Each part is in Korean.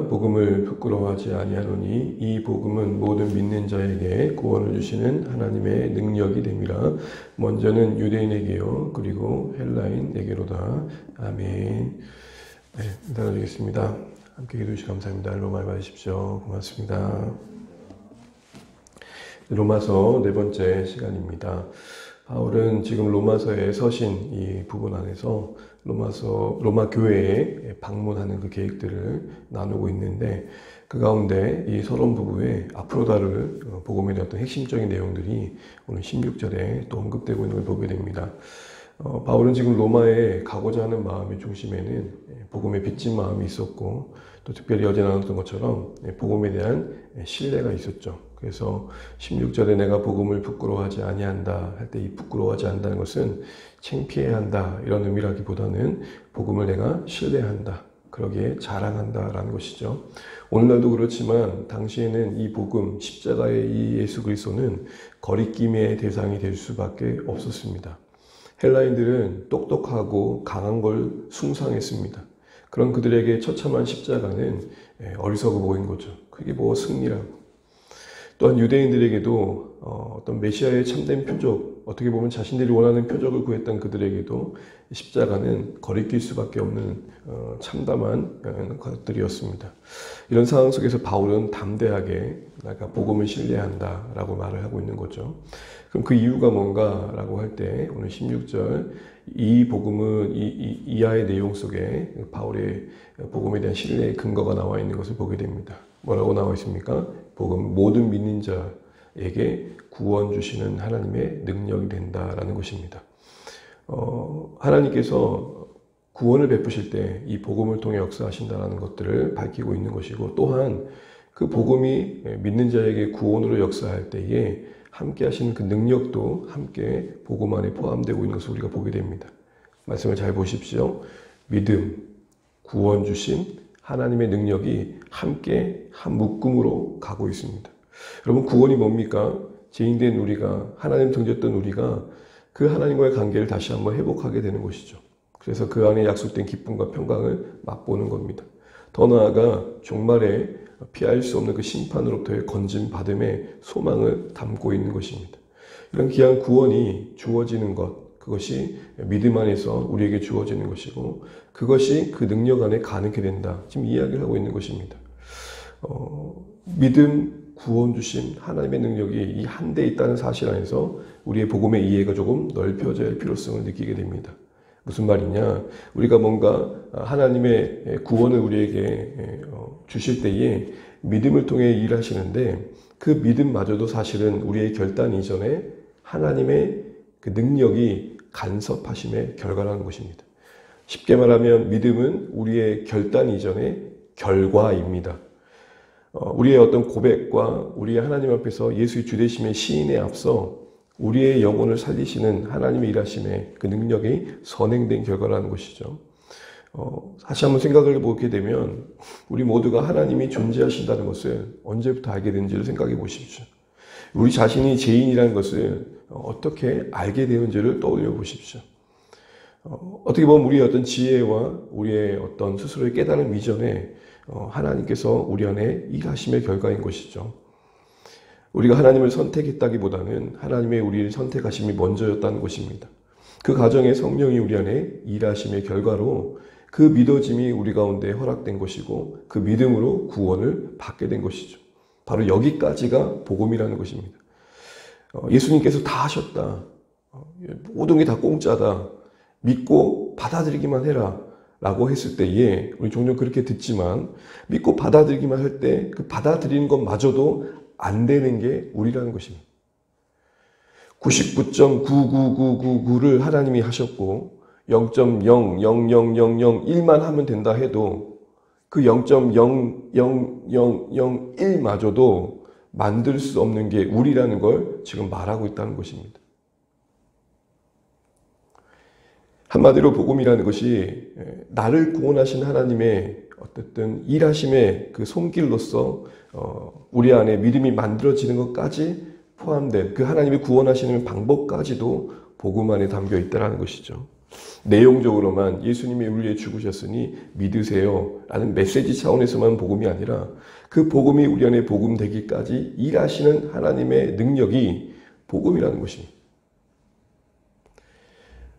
복음을 부끄러워하지 아니하노니 이 복음은 모든 믿는 자에게 구원을 주시는 하나님의 능력이 됨이라. 먼저는 유대인에게요 그리고 헬라인에게로다. 아멘. 네, 인사드리겠습니다. 함께 기도해 주시기 감사합니다. 로마 받으십시오. 고맙습니다. 로마서 네 번째 시간입니다. 바울은 지금 로마서의 서신 이 부분 안에서 로마 교회에 방문하는 그 계획들을 나누고 있는데, 그 가운데 이 서론 부부의 앞으로 다룰 복음에 대한 어떤 핵심적인 내용들이 오늘 16절에 또 언급되고 있는 걸 보게 됩니다. 바울은 지금 로마에 가고자 하는 마음의 중심에는 복음에 빚진 마음이 있었고, 또 특별히 어제 나눴던 것처럼 복음에 대한 신뢰가 있었죠. 그래서 16절에 내가 복음을 부끄러워하지 아니한다 할 때 이 부끄러워하지 않는다는 것은 창피해야 한다 이런 의미라기보다는 복음을 내가 신뢰한다, 그러기에 자랑한다라는 것이죠. 오늘날도 그렇지만 당시에는 이 복음, 십자가의 이 예수 그리스도는 거리낌의 대상이 될 수밖에 없었습니다. 헬라인들은 똑똑하고 강한 걸 숭상했습니다. 그런 그들에게 처참한 십자가는 어리석어 보인 거죠. 그게 뭐 승리라고. 또한 유대인들에게도 어떤 메시아의 참된 표적, 어떻게 보면 자신들이 원하는 표적을 구했던 그들에게도 십자가는 거리낄 수밖에 없는 참담한 것들이었습니다. 이런 상황 속에서 바울은 담대하게 내가 복음을 신뢰한다라고 말을 하고 있는 거죠. 그럼 그 이유가 뭔가라고 할 때 오늘 16절 이 복음은 이하의 내용 속에 바울의 복음에 대한 신뢰의 근거가 나와 있는 것을 보게 됩니다. 뭐라고 나와 있습니까? 복음 모든 믿는 자에게 구원 주시는 하나님의 능력이 된다라는 것입니다. 하나님께서 구원을 베푸실 때 이 복음을 통해 역사하신다라는 것들을 밝히고 있는 것이고, 또한 그 복음이 믿는 자에게 구원으로 역사할 때에 함께 하시는 그 능력도 함께 복음 안에 포함되고 있는 것을 우리가 보게 됩니다. 말씀을 잘 보십시오. 믿음, 구원 주심, 하나님의 능력이 함께 한 묶음으로 가고 있습니다. 여러분, 구원이 뭡니까? 죄인된 우리가, 하나님 정죄했던 우리가 그 하나님과의 관계를 다시 한번 회복하게 되는 것이죠. 그래서 그 안에 약속된 기쁨과 평강을 맛보는 겁니다. 더 나아가 종말에 피할 수 없는 그 심판으로부터의 건짐 받음의 소망을 담고 있는 것입니다. 이런 귀한 구원이 주어지는 것, 그것이 믿음 안에서 우리에게 주어지는 것이고, 그것이 그 능력 안에 가능하게 된다. 지금 이야기를 하고 있는 것입니다. 믿음, 구원 주심, 하나님의 능력이 이 한데 있다는 사실 안에서 우리의 복음의 이해가 조금 넓혀져야 할 필요성을 느끼게 됩니다. 무슨 말이냐? 우리가 뭔가 하나님의 구원을 우리에게 주실 때에 믿음을 통해 일하시는데, 그 믿음마저도 사실은 우리의 결단 이전에 하나님의 그 능력이 간섭하심의 결과라는 것입니다. 쉽게 말하면 믿음은 우리의 결단 이전의 결과입니다. 우리의 어떤 고백과 우리의 하나님 앞에서 예수의 주되심의 시인에 앞서 우리의 영혼을 살리시는 하나님의 일하심의 그 능력이 선행된 결과라는 것이죠. 다시 한번 생각을 해보게 되면 우리 모두가 하나님이 존재하신다는 것을 언제부터 알게 된지를 생각해 보십시오. 우리 자신이 죄인이라는 것을 어떻게 알게 되는지를 떠올려 보십시오. 어떻게 보면 우리의 어떤 지혜와 우리의 어떤 스스로의 깨달음 이전에 하나님께서 우리 안에 일하심의 결과인 것이죠. 우리가 하나님을 선택했다기보다는 하나님의 우리를 선택하심이 먼저였다는 것입니다. 그 과정에 성령이 우리 안에 일하심의 결과로 그 믿어짐이 우리 가운데 허락된 것이고, 그 믿음으로 구원을 받게 된 것이죠. 바로 여기까지가 복음이라는 것입니다. 예수님께서 다 하셨다. 모든 게 다 공짜다. 믿고 받아들이기만 해라. 라고 했을 때에 우리 종종 그렇게 듣지만, 믿고 받아들이기만 할 때 그 받아들이는 것마저도 안 되는 게 우리라는 것입니다. 99.99999를 하나님이 하셨고 0.0000001만 하면 된다 해도 그 0.00001마저도 만들 수 없는 게 우리라는 걸 지금 말하고 있다는 것입니다. 한마디로 복음이라는 것이 나를 구원하신 하나님의 어쨌든 일하심의 그 손길로서 우리 안에 믿음이 만들어지는 것까지 포함된 그 하나님이 구원하시는 방법까지도 복음 안에 담겨 있다는 것이죠. 내용적으로만 예수님이 우리 위해 죽으셨으니 믿으세요 라는 메시지 차원에서만 복음이 아니라 그 복음이 우리 안에 복음 되기까지 일하시는 하나님의 능력이 복음이라는 것입니다.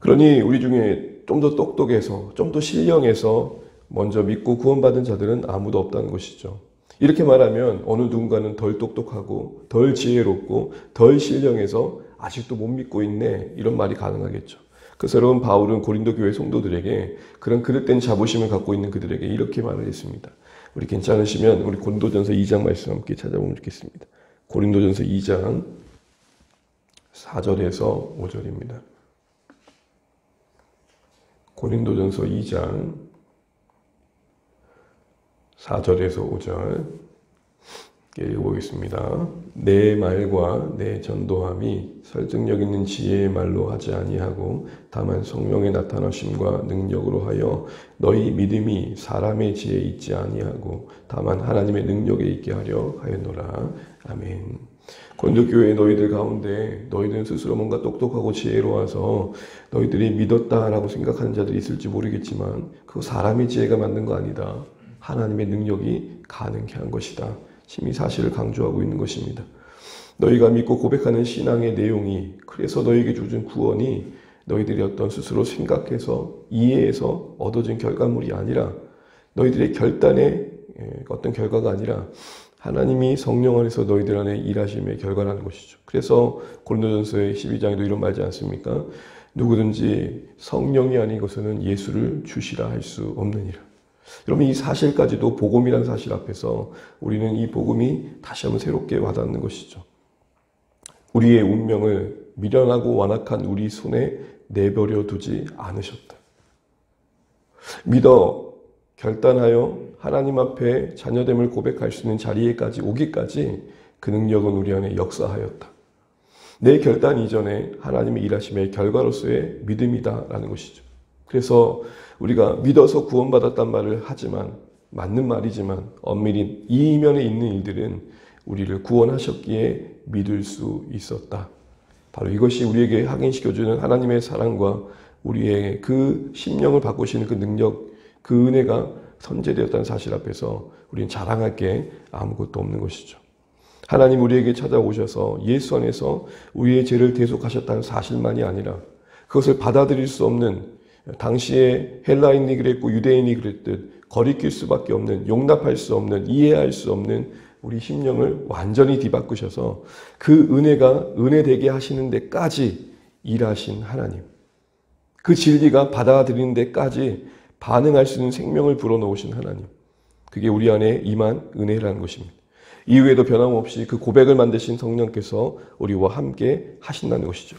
그러니 우리 중에 좀 더 똑똑해서 좀 더 신령해서 먼저 믿고 구원받은 자들은 아무도 없다는 것이죠. 이렇게 말하면 어느 누군가는 덜 똑똑하고 덜 지혜롭고 덜 신령해서 아직도 못 믿고 있네 이런 말이 가능하겠죠. 그래서 여러분 바울은 고린도 교회 성도들에게 그런 그릇된 자부심을 갖고 있는 그들에게 이렇게 말을 했습니다. 우리 괜찮으시면 우리 고린도전서 2장 말씀 함께 찾아보면 좋겠습니다. 고린도전서 2장 4절에서 5절입니다. 고린도전서 2장 4절에서 5절 읽어보겠습니다. 내 말과 내 전도함이 설득력 있는 지혜의 말로 하지 아니하고 다만 성령의 나타나심과 능력으로 하여 너희 믿음이 사람의 지혜에 있지 아니하고 다만 하나님의 능력에 있게 하려 하였노라. 아멘. 고린도 교회 너희들 가운데 너희들은 스스로 뭔가 똑똑하고 지혜로워서 너희들이 믿었다라고 생각하는 자들이 있을지 모르겠지만 그거 사람의 지혜가 만든 거 아니다. 하나님의 능력이 가능케 한 것이다. 심히 사실을 강조하고 있는 것입니다. 너희가 믿고 고백하는 신앙의 내용이 그래서 너희에게 주어진 구원이 너희들이 어떤 스스로 생각해서 이해해서 얻어진 결과물이 아니라 너희들의 결단의 어떤 결과가 아니라 하나님이 성령 안에서 너희들 안에 일하심의 결과라는 것이죠. 그래서 고린도전서의 12장에도 이런 말이지 않습니까? 누구든지 성령이 아닌 것은 예수를 주시라 할 수 없느니라. 여러분 이 사실까지도 복음이라는 사실 앞에서 우리는 이 복음이 다시 한번 새롭게 와닿는 것이죠. 우리의 운명을 미련하고 완악한 우리 손에 내버려 두지 않으셨다. 믿어 결단하여 하나님 앞에 자녀됨을 고백할 수 있는 자리에까지 오기까지 그 능력은 우리 안에 역사하였다. 내 결단 이전에 하나님의 일하심의 결과로서의 믿음이다라는 것이죠. 그래서 우리가 믿어서 구원받았단 말을 하지만 맞는 말이지만 엄밀히 이 이면에 있는 일들은 우리를 구원하셨기에 믿을 수 있었다. 바로 이것이 우리에게 확인시켜주는 하나님의 사랑과 우리의 그 심령을 바꾸시는 그 능력, 그 은혜가 선제되었다는 사실 앞에서 우리는 자랑할 게 아무것도 없는 것이죠. 하나님 우리에게 찾아오셔서 예수 안에서 우리의 죄를 대속하셨다는 사실만이 아니라 그것을 받아들일 수 없는 당시에 헬라인이 그랬고 유대인이 그랬듯 거리낄 수밖에 없는 용납할 수 없는 이해할 수 없는 우리 심령을 완전히 뒤바꾸셔서 그 은혜가 은혜되게 하시는 데까지 일하신 하나님, 그 진리가 받아들이는 데까지 반응할 수 있는 생명을 불어넣으신 하나님, 그게 우리 안에 임한 은혜라는 것입니다. 이후에도 변함없이 그 고백을 만드신 성령께서 우리와 함께 하신다는 것이죠.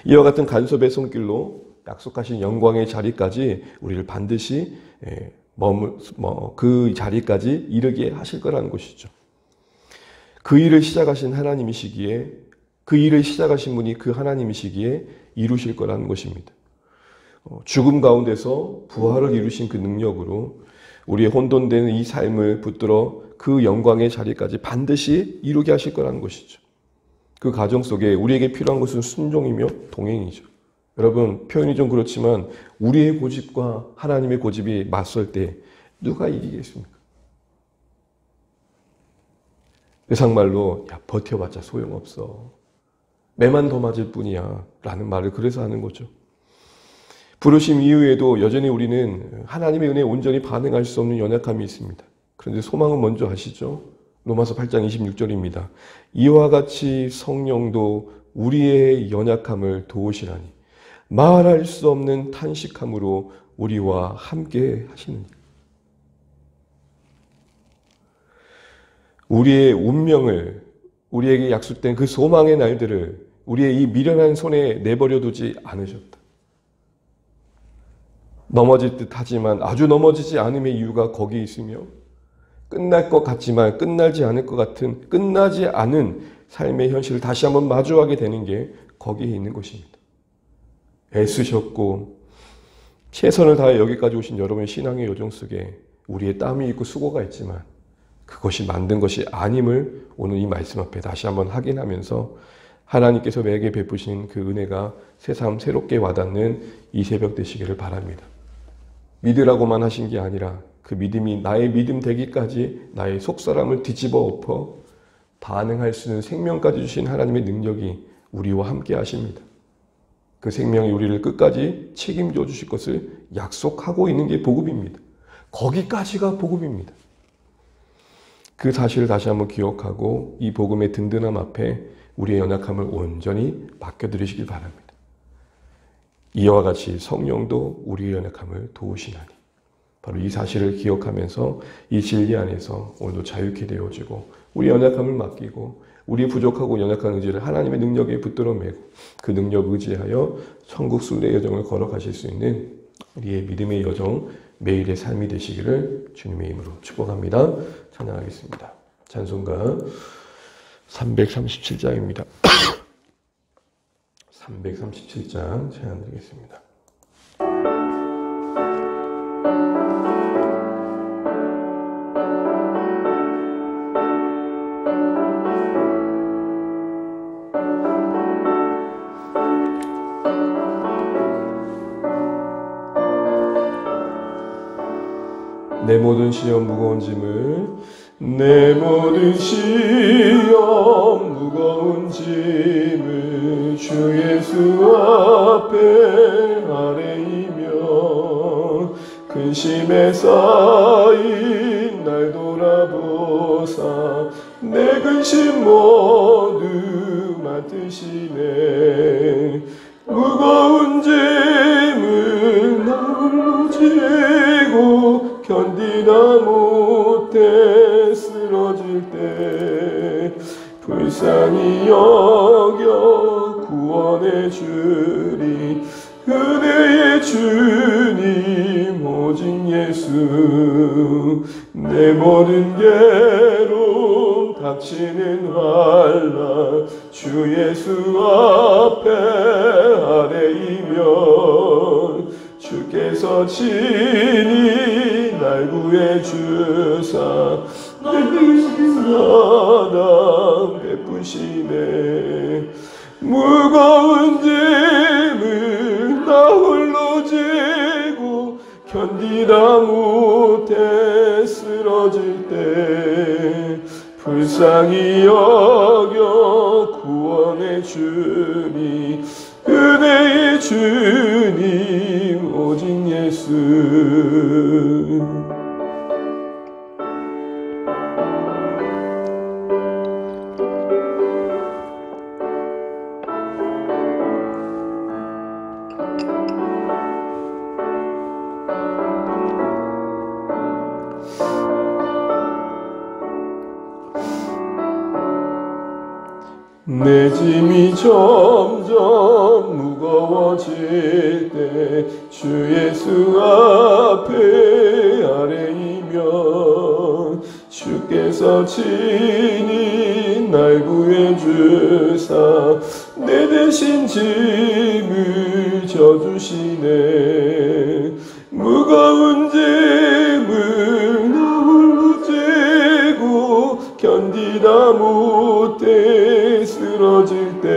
이와 같은 간섭의 손길로 약속하신 영광의 자리까지 우리를 반드시 그 자리까지 이르게 하실 거라는 것이죠. 그 일을 시작하신 하나님이시기에 그 일을 시작하신 분이 그 하나님이시기에 이루실 거라는 것입니다. 죽음 가운데서 부활을 이루신 그 능력으로 우리의 혼돈되는 이 삶을 붙들어 그 영광의 자리까지 반드시 이루게 하실 거라는 것이죠. 그 과정 속에 우리에게 필요한 것은 순종이며 동행이죠. 여러분 표현이 좀 그렇지만 우리의 고집과 하나님의 고집이 맞설 때 누가 이기겠습니까? 세상말로 야 버텨봤자 소용없어. 매만 더 맞을 뿐이야 라는 말을 그래서 하는 거죠. 부르심 이후에도 여전히 우리는 하나님의 은혜에 온전히 반응할 수 없는 연약함이 있습니다. 그런데 소망은 먼저 아시죠? 로마서 8장 26절입니다. 이와 같이 성령도 우리의 연약함을 도우시라니 말할 수 없는 탄식함으로 우리와 함께 하시느니. 우리의 운명을, 우리에게 약속된 그 소망의 날들을 우리의 이 미련한 손에 내버려 두지 않으셨다. 넘어질 듯 하지만 아주 넘어지지 않음의 이유가 거기에 있으며 끝날 것 같지만 끝나지 않을 것 같은 끝나지 않은 삶의 현실을 다시 한번 마주하게 되는 게 거기에 있는 것입니다. 애쓰셨고 최선을 다해 여기까지 오신 여러분의 신앙의 여정 속에 우리의 땀이 있고 수고가 있지만 그것이 만든 것이 아님을 오늘 이 말씀 앞에 다시 한번 확인하면서 하나님께서 내게 베푸신 그 은혜가 새삼 새롭게 와닿는 이 새벽 되시기를 바랍니다. 믿으라고만 하신 게 아니라 그 믿음이 나의 믿음 되기까지 나의 속사람을 뒤집어 엎어 반응할 수 있는 생명까지 주신 하나님의 능력이 우리와 함께 하십니다. 그 생명이 우리를 끝까지 책임져 주실 것을 약속하고 있는 게 복음입니다. 거기까지가 복음입니다. 그 사실을 다시 한번 기억하고 이 복음의 든든함 앞에 우리의 연약함을 온전히 맡겨드리시길 바랍니다. 이와 같이 성령도 우리의 연약함을 도우시나니 바로 이 사실을 기억하면서 이 진리 안에서 오늘도 자유케 되어지고 우리 연약함을 맡기고 우리 부족하고 연약한 의지를 하나님의 능력에 붙들어 매고 그 능력 의지하여 천국 순례의 여정을 걸어가실 수 있는 우리의 믿음의 여정 매일의 삶이 되시기를 주님의 이름으로 축복합니다. 찬양하겠습니다. 찬송가 337장입니다. 337장 찬양드리겠습니다. 내 모든 시험 무거운 짐을 내 모든 시험 무거운 짐을 주 예수 앞에 아뢰이며 근심에 쌓인 날 돌아보사 내 근심 모두 맡으시네 무거운 짐을 나 홀로 지고 견디다 못해 쓰러질 때 불쌍히 여겨 구원해 주리 은혜의 주님 오직 예수 내 모든 괴로움 닥치는 환난 주 예수 앞에 아뢰이면 주께서 친히 날 구해 주사 내 사랑 베푸시네 무거운 짐을 나 홀로 지고 견디다 못해 쓰러질 때 불쌍히 여겨 구원해 주니 은혜의 주님 오직 예수 내 짐이 점점 무거워질 때 주 예수 앞에 아뢰이면 주께서 친히 날 구해 주사 내 대신 짐을 져주시네 무거운 짐을 나 홀로 지고 견디다 못해 쓰러질 때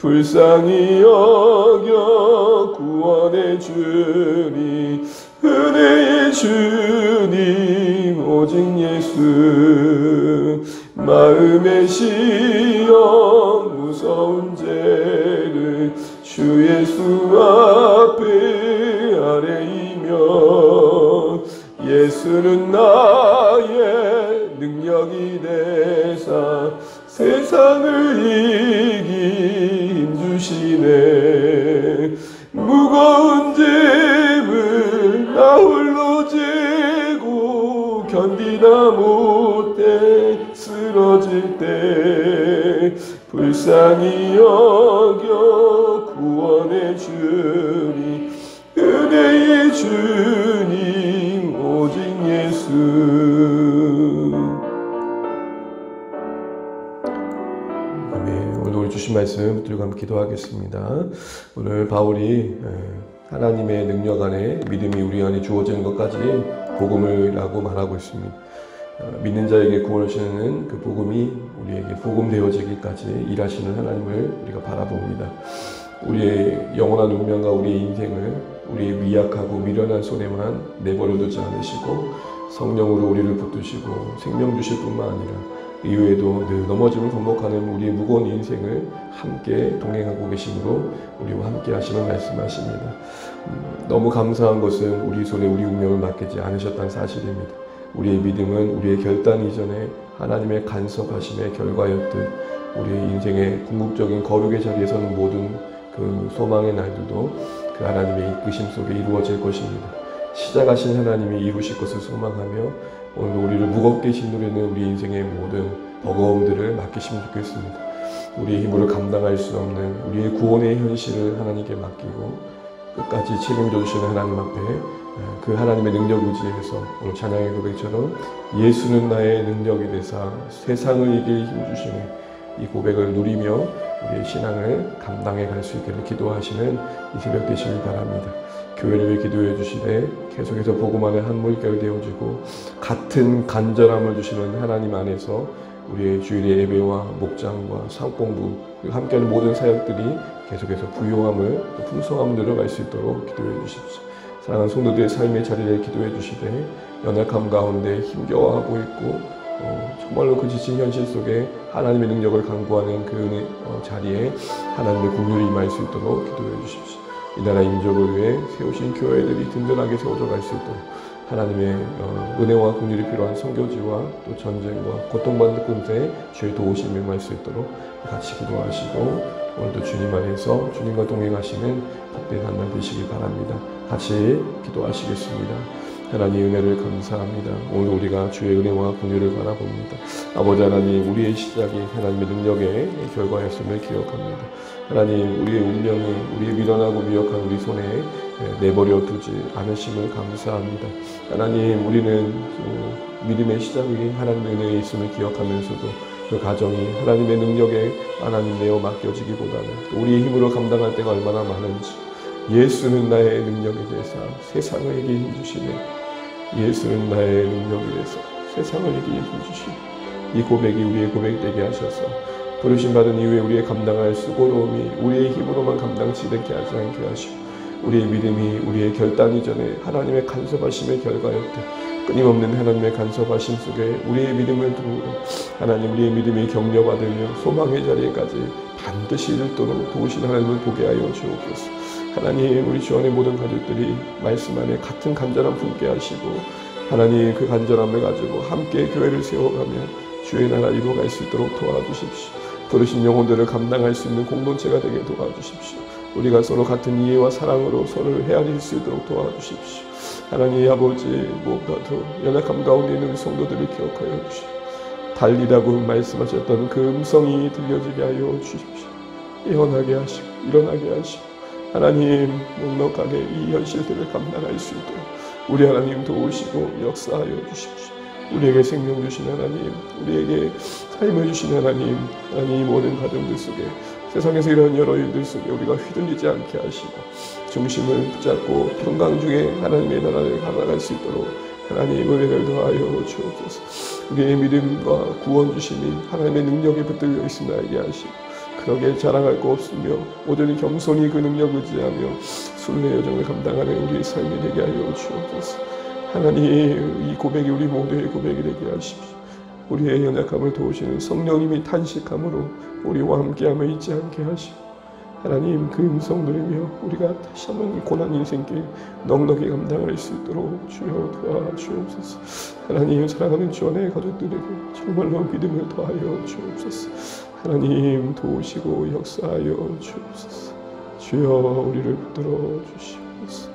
불쌍히 여겨 구원해 주리 은혜의 주님 오직 예수 마음의 시험 무서운 죄를 주 예수 앞에 아뢰이면 예수는 나의 능력이 되사 세상을 이기 힘주시네 무거운 짐을 나 홀로 지고 견디다 못해 쓰러질 때 불쌍히 여겨 구원해 주리 은혜의 주님 오직 예수 오늘 주신 말씀 붙들고 함께 기도하겠습니다. 오늘 바울이 하나님의 능력 안에 믿음이 우리 안에 주어지는 것까지 복음이라고 말하고 있습니다. 믿는 자에게 구원을 주시는 그 복음이 우리에게 복음 되어지기까지 일하시는 하나님을 우리가 바라봅니다. 우리의 영원한 운명과 우리의 인생을 우리의 미약하고 미련한 손에만 내버려 두지 않으시고 성령으로 우리를 붙드시고 생명 주실 뿐만 아니라 이외에도 늘 넘어짐을 반복하는 우리의 무거운 인생을 함께 동행하고 계심으로 우리와 함께 하심을 말씀하십니다. 너무 감사한 것은 우리 손에 우리 운명을 맡기지 않으셨다는 사실입니다. 우리의 믿음은 우리의 결단 이전에 하나님의 간섭하심의 결과였듯 우리의 인생의 궁극적인 거룩의 자리에서는 모든 그 소망의 날들도 그 하나님의 이끄심 속에 이루어질 것입니다. 시작하신 하나님이 이루실 것을 소망하며 오늘 우리를 무겁게 짓누르는 우리 인생의 모든 버거움들을 맡기시면 좋겠습니다. 우리의 힘으로 감당할 수 없는 우리의 구원의 현실을 하나님께 맡기고 끝까지 책임져 주시는 하나님 앞에 그 하나님의 능력 의지해서 오늘 찬양의 고백처럼 예수는 나의 능력이 되사 세상을 이길 힘 주시는 이 고백을 누리며 우리의 신앙을 감당해 갈 수 있기를 기도하시는 이 새벽 되시길 바랍니다. 교회를 위해 기도해 주시되 계속해서 복음 안에 한 물결 되어지고 같은 간절함을 주시는 하나님 안에서 우리의 주일의 예배와 목장과 사업공부 그리고 함께하는 모든 사역들이 계속해서 부요함을 또 풍성함을 늘어갈 수 있도록 기도해 주십시오. 사랑하는 성도들의 삶의 자리를 기도해 주시되 연약함 가운데 힘겨워하고 있고 정말로 그 지친 현실 속에 하나님의 능력을 간구하는 그 자리에 하나님의 긍휼이 임할 수 있도록 기도해 주십시오. 이 나라 민족을 위해 세우신 교회들이 든든하게 세워져 갈 수 있도록 하나님의 은혜와 긍휼이 필요한 선교지와 또 전쟁과 고통받는 끝에 주의 도우심이 임할 수 있도록 같이 기도하시고 오늘도 주님 안에서 주님과 동행하시는 복된 한 날 되시기 바랍니다. 같이 기도하시겠습니다. 하나님 은혜를 감사합니다. 오늘 우리가 주의 은혜와 긍휼을 바라봅니다. 아버지 하나님, 우리의 시작이 하나님의 능력의 결과였음을 기억합니다. 하나님, 우리의 운명이 우리의 미련하고 미혹한 우리 손에 내버려 두지 않으심을 감사합니다. 하나님, 우리는 믿음의 시작이 하나님의 은혜에 있음을 기억하면서도 그 가정이 하나님의 능력에 하나님 내어 맡겨지기보다는 우리의 힘으로 감당할 때가 얼마나 많은지 예수는 나의 능력이 되사 세상을 이기게 힘주시네. 예수는 나의 능력이 되사 세상을 이기게 힘주시네. 이 고백이 우리의 고백되게 하셔서 부르심 받은 이후에 우리의 감당할 수고로움이 우리의 힘으로만 감당치 않게 하지 않게 하시고 우리의 믿음이 우리의 결단 이전에 하나님의 간섭하심의 결과였듯 끊임없는 하나님의 간섭하심 속에 우리의 믿음을 두고 하나님 우리의 믿음이 격려받으며 소망의 자리에까지 반드시 이르도록 도우신 하나님을 보게 하여 주옵소서. 하나님, 우리 주 안의 모든 가족들이 말씀 안에 같은 간절함 품게 하시고 하나님 그 간절함을 가지고 함께 교회를 세워가며 주의 나라 이루어갈 수 있도록 도와주십시오. 부르신 영혼들을 감당할 수 있는 공동체가 되게 도와주십시오. 우리가 서로 같은 이해와 사랑으로 서로를 헤아릴 수 있도록 도와주십시오. 하나님 아버지, 무엇보다도 연약함 가운데 있는 우리 성도들을 기억하여 주시오. 달리라고 말씀하셨던 그 음성이 들려지게 하여 주십시오. 예언하게 하시고 일어나게 하시고 하나님 넉넉하게 이 현실들을 감당할 수 있도록 우리 하나님 도우시고 역사하여 주십시오. 우리에게 생명 주신 하나님, 우리에게 삶을 주신 하나님, 이 모든 가정들 속에 세상에서 이런 여러 일들 속에 우리가 휘둘리지 않게 하시고 중심을 붙잡고 평강 중에 하나님의 나라를 감당할 수 있도록 하나님 은혜를 더하여 주옵소서. 우리의 믿음과 구원 주심이 하나님의 능력에 붙들려 있음을 알게 하시고 그러게 자랑할 거 없으며 오직 겸손히 그 능력을 의지하며 순례 여정을 감당하는 우리의 삶이 되게 하여 주옵소서. 하나님, 이 고백이 우리 모두의 고백이 되게 하십시오. 우리의 연약함을 도우시는 성령님이 탄식함으로 우리와 함께함을 잊지 않게 하시고 하나님 그 음성 들으며 우리가 다시 한번 이 고난 인생길 넉넉히 감당할 수 있도록 주여 도와주옵소서. 하나님, 사랑하는 주 안의 가족들에게 정말로 믿음을 더하여 주옵소서. 하나님 도우시고 역사하여 주옵소서. 주여 우리를 붙들어 주시옵소서.